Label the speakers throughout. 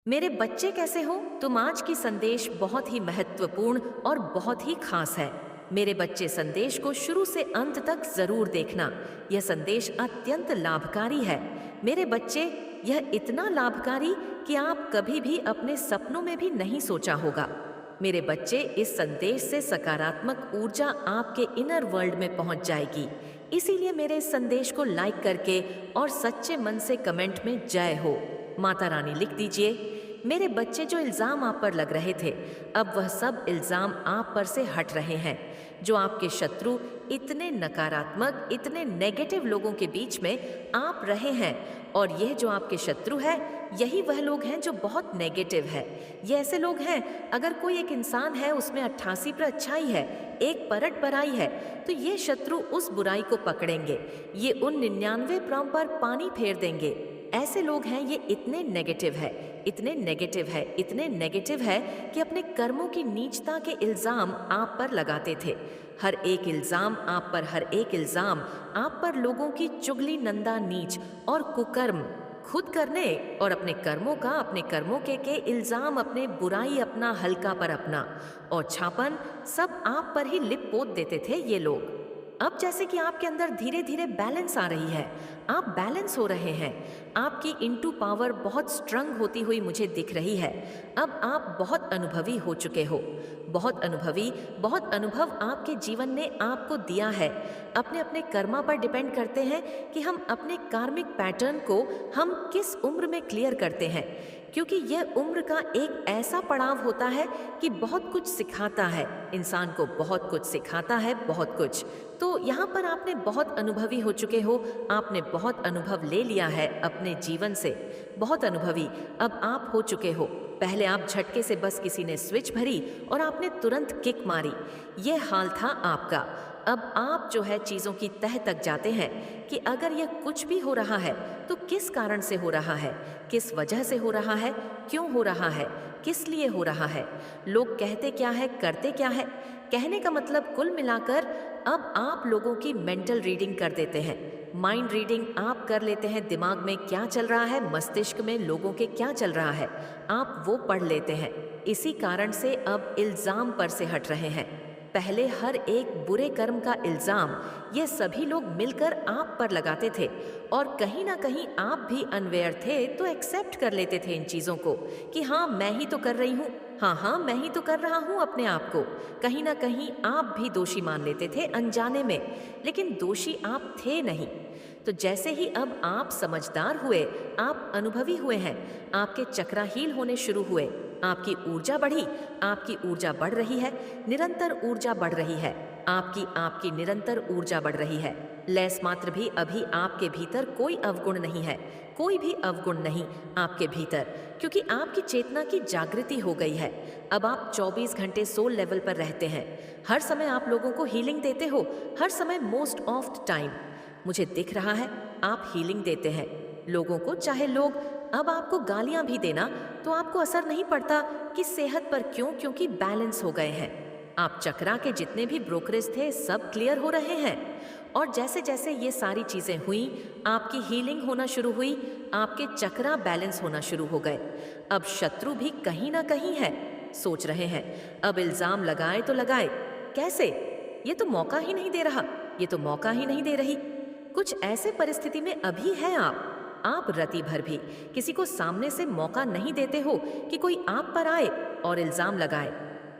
Speaker 1: मेरे बच्चे कैसे हो? तुम आज की संदेश बहुत ही महत्वपूर्ण और बहुत ही खास है। मेरे बच्चे संदेश को शुरू से अंत तक जरूर देखना। यह संदेश अत्यंत लाभकारी है। मेरे बच्चे, यह इतना लाभकारी कि आप कभी भी अपने सपनों में भी नहीं सोचा होगा। मेरे बच्चे, इस संदेश से सकारात्मक ऊर्जा आपके इनर वर्ल्ड में पहुंच जाएगी। इसीलिए मेरे इस संदेश को लाइक करके और सच्चे मन से कमेंट में जय हो माता रानी लिख दीजिए। मेरे बच्चे, जो इल्ज़ाम आप पर लग रहे थे, अब वह सब इल्ज़ाम आप पर से हट रहे हैं। जो आपके शत्रु इतने नकारात्मक, इतने नेगेटिव लोगों के बीच में आप रहे हैं, और यह जो आपके शत्रु है, यही वह लोग हैं जो बहुत नेगेटिव है। ये ऐसे लोग हैं, अगर कोई एक इंसान है उसमें 88 पर अच्छाई है, 1% बुराई है, तो ये शत्रु उस बुराई को पकड़ेंगे, ये उन 99 पर पानी फेर देंगे। ऐसे लोग हैं, ये इतने नेगेटिव है, इतने नेगेटिव है, इतने नेगेटिव है कि अपने कर्मों की नीचता के इल्ज़ाम आप पर लगाते थे। हर एक इल्ज़ाम आप पर, हर एक इल्ज़ाम आप पर लोगों की चुगली, नंदा, नीच और कुकर्म खुद करने और अपने कर्मों का, अपने कर्मों के इल्ज़ाम, अपने बुराई अपना, हल्का पर अपना और छापन सब आप पर ही लिप पोत देते थे ये लोग। अब जैसे कि आपके अंदर धीरे धीरे बैलेंस आ रही है, आप बैलेंस हो रहे हैं, आपकी इनटू पावर बहुत स्ट्रंग होती हुई मुझे दिख रही है। अब आप बहुत अनुभवी हो चुके हो, बहुत अनुभवी, बहुत अनुभव आपके जीवन ने आपको दिया है। अपने अपने कर्मा पर डिपेंड करते हैं कि हम अपने कार्मिक पैटर्न को हम किस उम्र में क्लियर करते हैं, क्योंकि यह उम्र का एक ऐसा पड़ाव होता है कि बहुत कुछ सिखाता है, इंसान को बहुत कुछ सिखाता है, बहुत कुछ। तो यहाँ पर आपने बहुत अनुभवी हो चुके हो, आपने बहुत अनुभव ले लिया है अपने जीवन से, बहुत अनुभवी अब आप हो चुके हो। पहले आप झटके से बस किसी ने स्विच भरी और आपने तुरंत किक मारी, ये हाल था आपका। अब आप जो है चीज़ों की तह तक जाते हैं कि अगर यह कुछ भी हो रहा है तो किस कारण से हो रहा है, किस वजह से हो रहा है, क्यों हो रहा है, किस लिए हो रहा है, लोग कहते क्या है, करते क्या है। कहने का मतलब कुल मिलाकर अब आप लोगों की मेंटल रीडिंग कर देते हैं, माइंड रीडिंग आप कर लेते हैं। दिमाग में क्या चल रहा है, मस्तिष्क में लोगों के क्या चल रहा है, आप वो पढ़ लेते हैं। इसी कारण से अब इल्ज़ाम पर से हट रहे हैं। पहले हर एक बुरे कर्म का इल्ज़ाम ये सभी लोग मिलकर आप पर लगाते थे, और कहीं ना कहीं आप भी अनवेयर थे तो एक्सेप्ट कर लेते थे इन चीज़ों को कि हाँ मैं ही तो कर रही हूँ, हाँ हाँ मैं ही तो कर रहा हूँ अपने आप को। कहीं ना कहीं आप भी दोषी मान लेते थे अनजाने में, लेकिन दोषी आप थे नहीं। तो जैसे ही अब आप समझदार हुए, आप अनुभवी हुए हैं, आपके चक्राहील होने शुरू हुए, आपकी ऊर्जा बढ़ी, आपकी ऊर्जा बढ़ रही है, निरंतर ऊर्जा बढ़ रही है, आपकी आपकी निरंतर ऊर्जा बढ़ रही है। लेस मात्र भी अभी आपके भीतर कोई अवगुण नहीं है, कोई भी अवगुण नहीं आपके भीतर, क्योंकि आपकी चेतना की जागृति हो गई है। अब आप 24 घंटे सोल लेवल पर रहते हैं, हर समय आप लोगों को हीलिंग देते हो, हर समय, मोस्ट ऑफ द टाइम मुझे दिख रहा है आप हीलिंग देते हैं लोगों को। चाहे लोग अब आपको गालियां भी देना तो आपको असर नहीं पड़ता कि सेहत पर क्यों, क्योंकि बैलेंस हो गए हैं आप। चक्रा के जितने भी ब्रोकरेज थे सब क्लियर हो रहे हैं, और जैसे जैसे ये सारी चीजें हुई, आपकी हीलिंग होना शुरू हुई, आपके चक्रा बैलेंस होना शुरू हो गए। अब शत्रु भी कहीं ना कहीं है, सोच रहे हैं अब इल्जाम लगाए तो लगाए कैसे, ये तो मौका ही नहीं दे रहा, ये तो मौका ही नहीं दे रही। कुछ ऐसे परिस्थिति में अभी है आप रति भर भी किसी को सामने से मौका नहीं देते हो कि कोई आप पर आए और इल्जाम लगाए।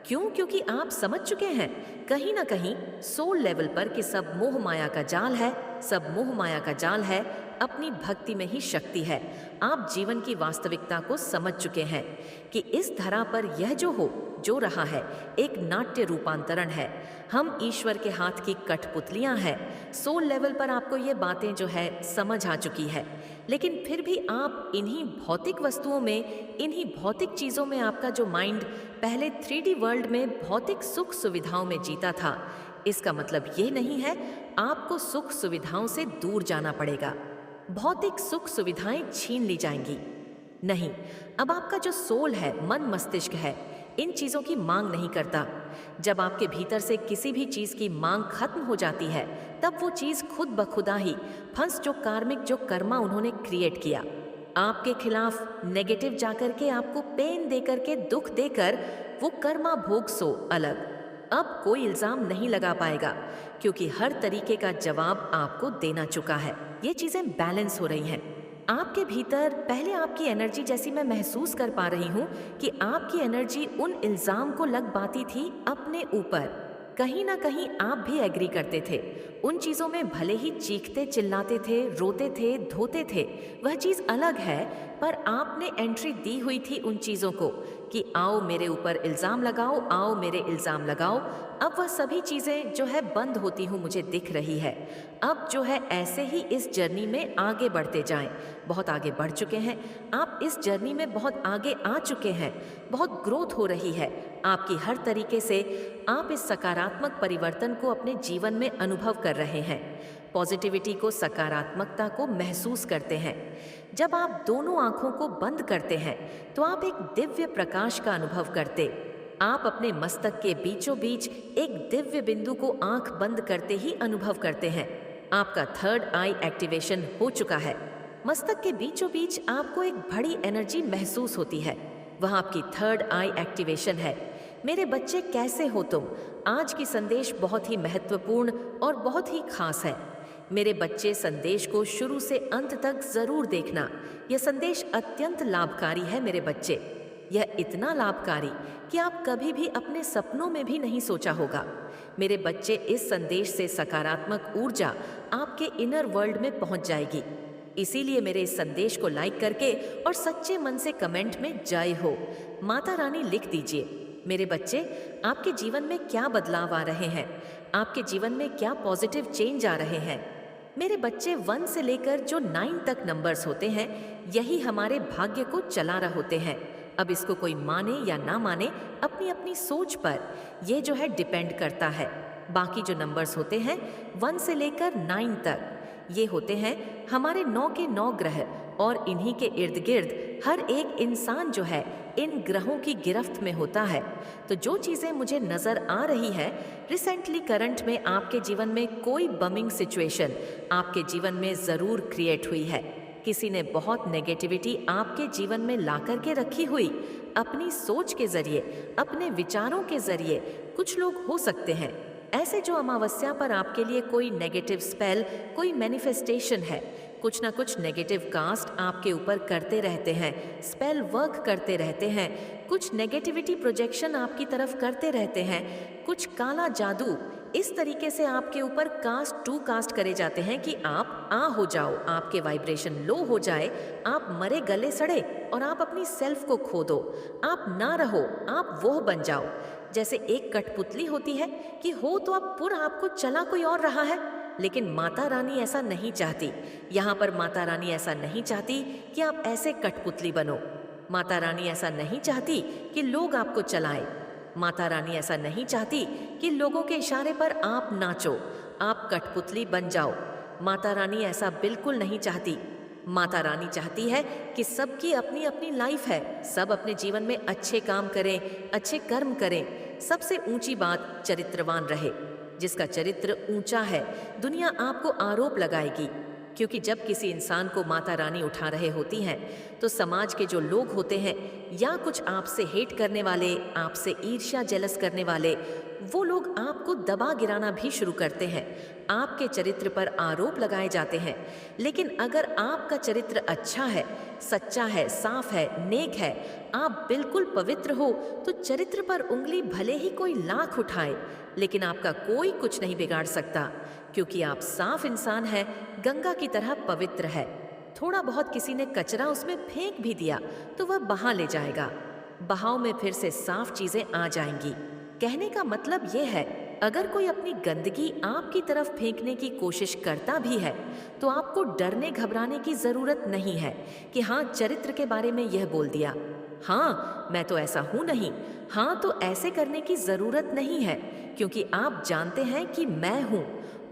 Speaker 1: क्यों? क्योंकि आप समझ चुके हैं कहीं ना कहीं सोल लेवल पर कि सब मोह माया का जाल है, सब मोह माया का जाल है, अपनी भक्ति में ही शक्ति है। आप जीवन की वास्तविकता को समझ चुके हैं कि इस धरा पर यह जो रहा है एक नाट्य रूपांतरण है। हम ईश्वर के हाथ की कठपुतलियां हैं। सोल लेवल पर आपको ये बातें जो है समझ आ चुकी है, लेकिन फिर भी आप इन्हीं भौतिक वस्तुओं में, इन्हीं भौतिक चीज़ों में आपका जो माइंड पहले 3D वर्ल्ड में भौतिक सुख सुविधाओं में जीता था। इसका मतलब ये नहीं है आपको सुख सुविधाओं से दूर जाना पड़ेगा, भौतिक सुख सुविधाएं छीन ली जाएंगी। नहीं, अब आपका जो सोल है, मन मस्तिष्क है, इन चीज़ों की मांग नहीं करता। जब आपके भीतर से किसी भी चीज़ की मांग खत्म हो जाती है, तब वो चीज़ खुद ब खुदा ही फंस, जो कार्मिक, जो कर्मा उन्होंने क्रिएट किया, आपके खिलाफ नेगेटिव जाकर के, आपको पेन देकर के, दुख देकर, वो कर्मा भोग सो अलग। अब कोई इल्जाम नहीं लगा पाएगा, क्योंकि हर तरीके का जवाब आपको देना चुका है। ये चीजें बैलेंस हो रही हैं आपके भीतर। पहले आपकी एनर्जी जैसी मैं महसूस कर पा रही हूँ कि आपकी एनर्जी उन इल्जाम को लग पाती थी अपने ऊपर। कहीं ना कहीं आप भी एग्री करते थे उन चीजों में, भले ही चीखते चिल्लाते थे, रोते थे, धोते थे, वह चीज अलग है, पर आपने एंट्री दी हुई थी उन चीजों को कि आओ मेरे ऊपर इल्जाम लगाओ, आओ मेरे इल्जाम लगाओ। अब वह सभी चीजें जो है बंद होती हूँ मुझे दिख रही है। अब जो है ऐसे ही इस जर्नी में आगे बढ़ते जाएं। बहुत आगे बढ़ चुके हैं आप, इस जर्नी में बहुत आगे आ चुके हैं, बहुत ग्रोथ हो रही है आपकी हर तरीके से। आप इस सकारात्मक परिवर्तन को अपने जीवन में अनुभव कर रहे हैं, पॉजिटिविटी को, सकारात्मकता को महसूस करते हैं। जब आप दोनों आंखों को बंद करते हैं तो आप एक दिव्य प्रकाश का अनुभव करते। आप अपने मस्तक के बीचों बीच एक दिव्य बिंदु को आंख बंद करते ही अनुभव करते हैं। आपका थर्ड आई एक्टिवेशन हो चुका है। मस्तक के बीचों बीच आपको एक बड़ी एनर्जी महसूस होती है, वह आपकी थर्ड आई एक्टिवेशन है। मेरे बच्चे, कैसे हो तुम? आज की संदेश बहुत ही महत्वपूर्ण और बहुत ही खास है। मेरे बच्चे, संदेश को शुरू से अंत तक जरूर देखना। यह संदेश अत्यंत लाभकारी है मेरे बच्चे। यह इतना लाभकारी कि आप कभी भी अपने सपनों में भी नहीं सोचा होगा। मेरे बच्चे, इस संदेश से सकारात्मक ऊर्जा आपके इनर वर्ल्ड में पहुंच जाएगी। इसीलिए मेरे इस संदेश को लाइक करके और सच्चे मन से कमेंट में जय हो माता रानी लिख दीजिए। मेरे बच्चे, आपके जीवन में क्या बदलाव आ रहे हैं? आपके जीवन में क्या पॉजिटिव चेंज आ रहे हैं? मेरे बच्चे, 1 से लेकर जो 9 तक नंबर्स होते हैं, यही हमारे भाग्य को चला रहे होते हैं। अब इसको कोई माने या ना माने, अपनी अपनी सोच पर ये जो है डिपेंड करता है। बाकी जो नंबर्स होते हैं 1 से लेकर 9 तक, ये होते हैं हमारे 9 के 9 ग्रह, और इन्हीं के इर्द गिर्द हर एक इंसान जो है इन ग्रहों की गिरफ्त में होता है। तो जो चीज़ें मुझे नज़र आ रही है रिसेंटली करंट में, आपके जीवन में कोई बमिंग सिचुएशन आपके जीवन में ज़रूर क्रिएट हुई है। किसी ने बहुत नेगेटिविटी आपके जीवन में ला कर के रखी हुई, अपनी सोच के जरिए, अपने विचारों के जरिए। कुछ लोग हो सकते हैं ऐसे जो अमावस्या पर आपके लिए कोई नेगेटिव स्पेल, कोई मैनिफेस्टेशन है, कुछ ना कुछ नेगेटिव कास्ट आपके ऊपर करते रहते हैं, स्पेल वर्क करते रहते हैं, कुछ नेगेटिविटी प्रोजेक्शन आपकी तरफ करते रहते हैं, कुछ काला जादू इस तरीके से आपके ऊपर कास्ट करे जाते हैं कि आप आ हो जाओ, आपके वाइब्रेशन लो हो जाए, आप मरे गले सड़े और आप अपनी सेल्फ को खो दो, आप ना रहो, आप वो बन जाओ। जैसे एक कठपुतली होती है कि हो तो आप पूरा, आपको चला कोई और रहा है, लेकिन माता रानी ऐसा नहीं चाहती। यहाँ पर माता रानी ऐसा नहीं चाहती कि आप ऐसे कठपुतली बनो। माता रानी ऐसा नहीं चाहती कि लोग आपको चलाएं। माता रानी ऐसा नहीं चाहती कि लोगों के इशारे पर आप नाचो, आप कठपुतली बन जाओ। माता रानी ऐसा बिल्कुल नहीं चाहती। माता रानी चाहती है कि सबकी अपनी अपनी लाइफ है, सब अपने जीवन में अच्छे काम करें, अच्छे कर्म करें। सबसे ऊंची बात चरित्रवान रहे। जिसका चरित्र ऊंचा है, दुनिया आपको आरोप लगाएगी, क्योंकि जब किसी इंसान को माता रानी उठा रहे होती हैं तो समाज के जो लोग होते हैं या कुछ आपसे हेट करने वाले, आपसे ईर्ष्या जेलस करने वाले, वो लोग आपको दबा गिराना भी शुरू करते हैं। आपके चरित्र पर आरोप लगाए जाते हैं। लेकिन अगर आपका चरित्र अच्छा है, सच्चा है, साफ है, नेक है, आप बिल्कुल पवित्र हो, तो चरित्र पर उंगली भले ही कोई लाख उठाए, लेकिन आपका कोई कुछ नहीं बिगाड़ सकता, क्योंकि आप साफ इंसान हैं, गंगा की तरह पवित्र है। थोड़ा बहुत किसी ने कचरा उसमें फेंक भी दिया तो वह बहा ले जाएगा, बहाव में फिर से साफ चीजें आ जाएंगी। कहने का मतलब यह है, अगर कोई अपनी गंदगी आपकी तरफ फेंकने की कोशिश करता भी है तो आपको डरने घबराने की जरूरत नहीं है कि हाँ, चरित्र के बारे में यह बोल दिया, हाँ मैं तो ऐसा हूं नहीं, हाँ तो ऐसे करने की जरूरत नहीं है, क्योंकि आप जानते हैं कि मैं हूं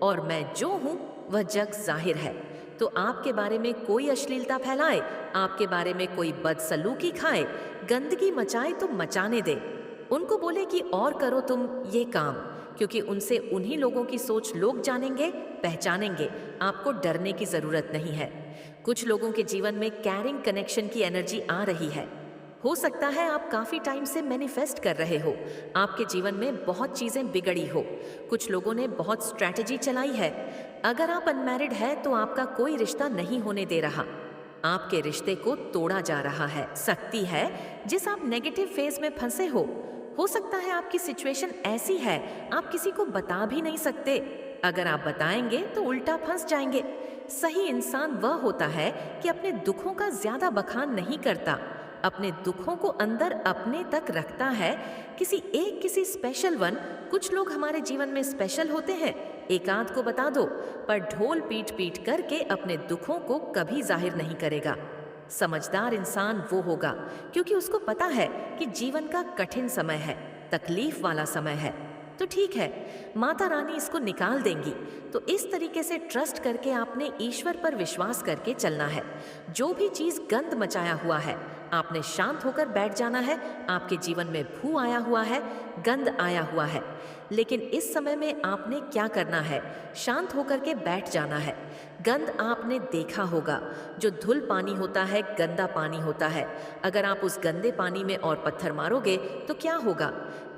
Speaker 1: और मैं जो हूं वह जग जाहिर है। तो आपके बारे में कोई अश्लीलता फैलाए, आपके बारे में कोई बदसलूकी खाए, गंदगी मचाए तो मचाने दे, उनको बोले कि और करो तुम ये काम, क्योंकि उनसे उन्हीं लोगों की सोच लोग जानेंगे, पहचानेंगे। आपको डरने की जरूरत नहीं है। कुछ लोगों के जीवन में कैरिंग कनेक्शन की एनर्जी आ रही है। हो सकता है आप काफी टाइम से मैनिफेस्ट कर रहे हो, आपके जीवन में बहुत चीजें बिगड़ी हो, कुछ लोगों ने बहुत स्ट्रैटेजी चलाई है। अगर आप अनमैरिड है तो आपका कोई रिश्ता नहीं होने दे रहा, आपके रिश्ते को तोड़ा जा रहा है। सकती है जिस आप नेगेटिव फेज में फंसे हो सकता है आपकी सिचुएशन ऐसी है आप किसी को बता भी नहीं सकते, अगर आप बताएंगे तो उल्टा फंस जाएंगे। सही इंसान वह होता है कि अपने दुखों का ज्यादा बखान नहीं करता, अपने दुखों को अंदर अपने तक रखता है। किसी स्पेशल वन, कुछ लोग हमारे जीवन में स्पेशल होते हैं, एक आध को बता दो, पर ढोल पीट पीट करके अपने दुखों को कभी जाहिर नहीं करेगा। समझदार इंसान वो होगा क्योंकि उसको पता है कि जीवन का कठिन समय है, तकलीफ वाला समय है। तो ठीक है, माता रानी इसको निकाल देंगी। तो इस तरीके से ट्रस्ट करके आपने ईश्वर पर विश्वास करके चलना है। जो भी चीज गंद मचाया हुआ है आपने शांत होकर बैठ जाना है। आपके जीवन में भू आया हुआ है, गंद आया हुआ है, लेकिन इस समय में आपने क्या करना है? शांत होकर के बैठ जाना है। गंद आपने देखा होगा, जो धुल पानी होता है गंदा पानी होता है। अगर आप उस गंदे पानी में और पत्थर मारोगे तो क्या होगा?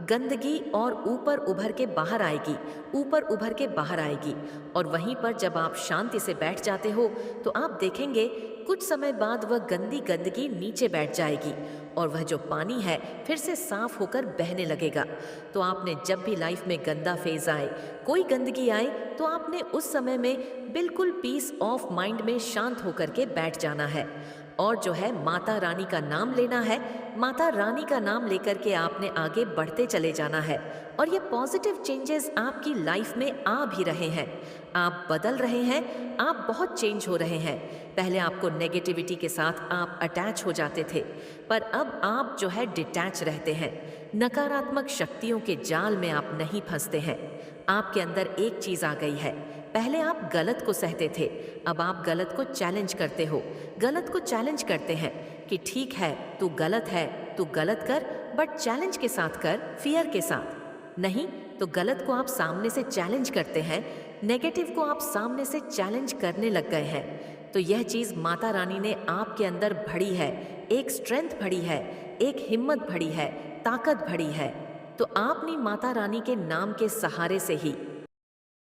Speaker 1: गंदगी और ऊपर उभर के बाहर आएगी, ऊपर उभर के बाहर आएगी। और वहीं पर जब आप शांति से बैठ जाते हो तो आप देखेंगे कुछ समय बाद वह गंदी गंदगी नीचे बैठ जाएगी और वह जो पानी है फिर से साफ होकर बहने लगेगा। तो आपने जब भी लाइफ में गंदा फेज आए, कोई गंदगी आए, तो आपने उस समय में बिल्कुल पीस ऑफ माइंड में शांत होकर के बैठ जाना है। और जो है माता रानी का नाम लेना है, माता रानी का नाम लेकर के आपने आगे बढ़ते चले जाना है। और ये पॉजिटिव चेंजेस आपकी लाइफ में आ भी रहे हैं, आप बदल रहे हैं, आप बहुत चेंज हो रहे हैं। पहले आपको नेगेटिविटी के साथ आप अटैच हो जाते थे, पर अब आप जो है डिटैच रहते हैं। नकारात्मक शक्तियों के जाल में आप नहीं फंसते हैं। आपके अंदर एक चीज आ गई है, पहले आप गलत को सहते थे, अब आप गलत को चैलेंज करते हो। गलत को चैलेंज करते हैं कि ठीक है तू गलत है, तू गलत कर, बट चैलेंज के साथ कर, फियर के साथ नहीं। तो गलत को आप सामने से चैलेंज करते हैं, नेगेटिव को आप सामने से चैलेंज करने लग गए हैं। तो यह चीज माता रानी ने आपके अंदर भरी है, एक स्ट्रेंथ भरी है, एक हिम्मत भरी है, ताकत भरी है। तो आपने माता रानी के नाम के सहारे से ही